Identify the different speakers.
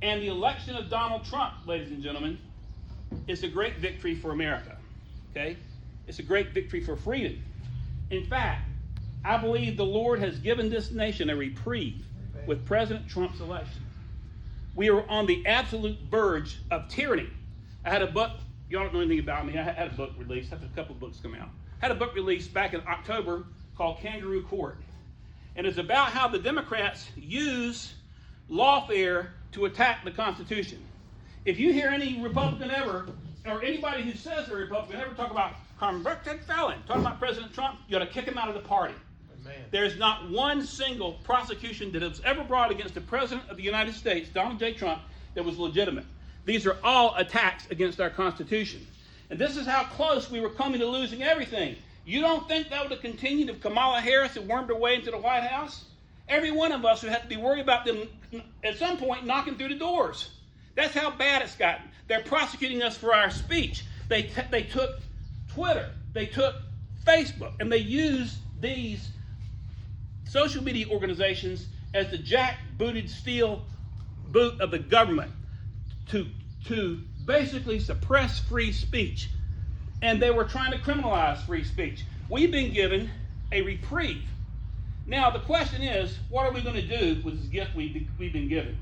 Speaker 1: And the election of Donald Trump, ladies and gentlemen, is a great victory for America. Okay? It's a great victory for freedom. In fact, I believe the Lord has given this nation a reprieve with President Trump's election. We are on the absolute verge of tyranny. I had a book, y'all don't know anything about me, I had a book released, I had a couple of books come out. I had a book released back in October called Kangaroo Court. And it's about how the Democrats use lawfare to attack the Constitution. If you hear any Republican ever, or anybody who says they're Republican ever talk about convicted felon, talking about President Trump, you ought to kick him out of the party. Amen. There's not one single prosecution that was ever brought against the President of the United States, Donald J. Trump, that was legitimate. These are all attacks against our Constitution. And this is how close we were coming to losing everything. You don't think that would have continued if Kamala Harris had wormed her way into the White House? Every one of us would have to be worried about them at some point knocking through the doors. That's how bad it's gotten. They're prosecuting us for our speech. They took Twitter, they took Facebook, and they used these social media organizations as the jack-booted steel boot of the government to basically suppress free speech. And they were trying to criminalize free speech. We've been given a reprieve. Now, the question is, what are we going to do with this gift we've been given?